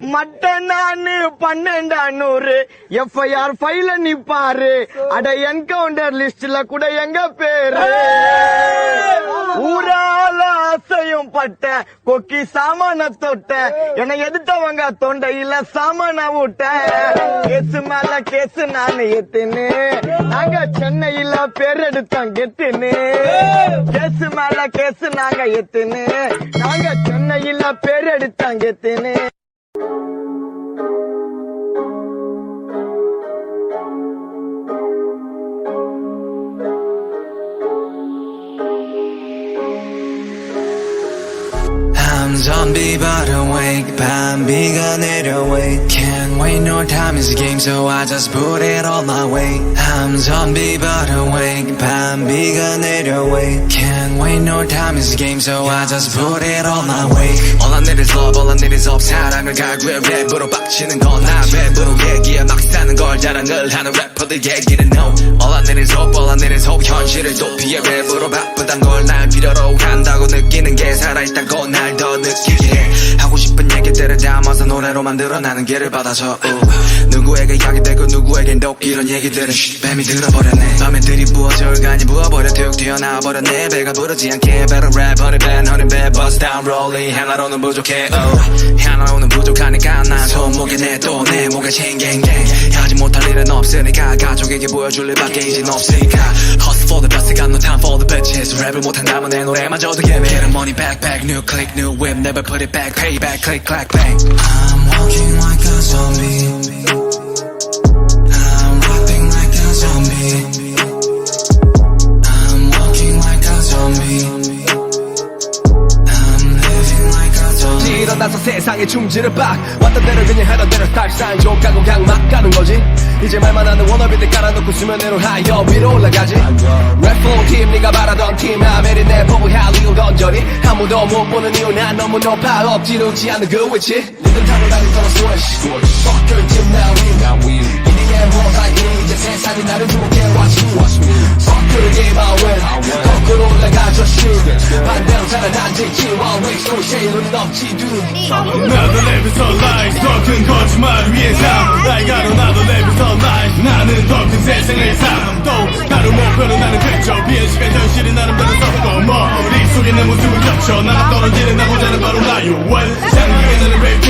மட்டனான்னு 1200 FIR ஃபைல நிப்பாரு. அட என்கவுண்டர் லிஸ்ட்ல கூட எங்க பேரு. ஊரால ஆசையும் பட்ட கொக்கி சாமான தொட்ட என்னை எதிர்த்தவங்க தொண்டையில சாமான விட்ட. கேசு மேல கேசு நான் எத்துன்னு நாங்க சென்னையில பேர் எடுத்தோம் கெத்துன்னு. கேசு மேல கேசு நாங்க எத்துன்னு நாங்க சென்னையில பேர் எடுத்தோம் கெத்துன்னு. I'm zombie but awake 밤비가 내려wake Can't wait no time is a game so I just put it all my way I'm zombie but awake 밤비가 내려wake Can't wait no time is a game so I just put it all my way All I need is love all I need is hope 사랑을 갈구해 랩으로 빡치는 건 나 랩으로 얘기해 막 사는 걸 자랑을 하는 래퍼들 얘기는 no All I need is hope all I need is hope 현실을 도피해 랩으로 바쁘단 걸 날 필요로 한다고 느끼는 게 살아있다고 날 더 느끼게 해 하고 싶은 얘기들을 담아서 노래로 만들어 나는 길을 받아서 누구에게 이야기되고 누구에겐 또 이런 얘기들은 뱀이 들어버렸네 밤에 들이부어져 간이 부어버려 툭 튀어나와버렸네 배가 부르지 않게 better rap honey bad honey bad bust down rolling 하나로는 부족해 하나로는 부족하니까 난 손목에 내 또 내 목에 챙갱갱 하지 못할 일은 없으니까 가족에게 보여줄 일밖에 이젠 없으니까 Hustle for the best got no time for the bitches 랩을 못한다면 내 노래마저도 예매 Get the money back back new click new whip never put it back payback click clack bang I'm walking like a zombie I'm rapping like a zombie I'm walking like a zombie I'm living like a zombie 일어나서 세상의 충지를 빡 왔던 대로 그냥 하던 대로 스타일상 족가고 그냥 막 가는 거지 이제 말만 하는 워너비들 깔아놓고 수면 위로 하여 위로 올라가지 랩플로우 팀 네가 바라던 팀 아메리 내보고 할 이유 던져리 아무도 못 보는 이유 난 너무 높아 엎지르지 않는 그 위치 리듬 타고 다닐 거라 스위치 Fuck your team now we 이닝의 모사기 이제 세상이 나를 주목해 watch me Fuck your game I win 거꾸로 올라가줘 shoot 반대로 살아난지 always 또 쉐이로는 없지 dude 나도 랩에서 life 더 큰 거짓말을 위해서 나이가로 나도 랩에서 life 나는 더 큰 세상을 삶도 다른 목표는 나는 그저 비행 시간 현실이 나름대로 섞어 머릿속에 내 모습을 겹쳐 나가 떨어지는 나보다는 바로 나요 원상국에 나는 랩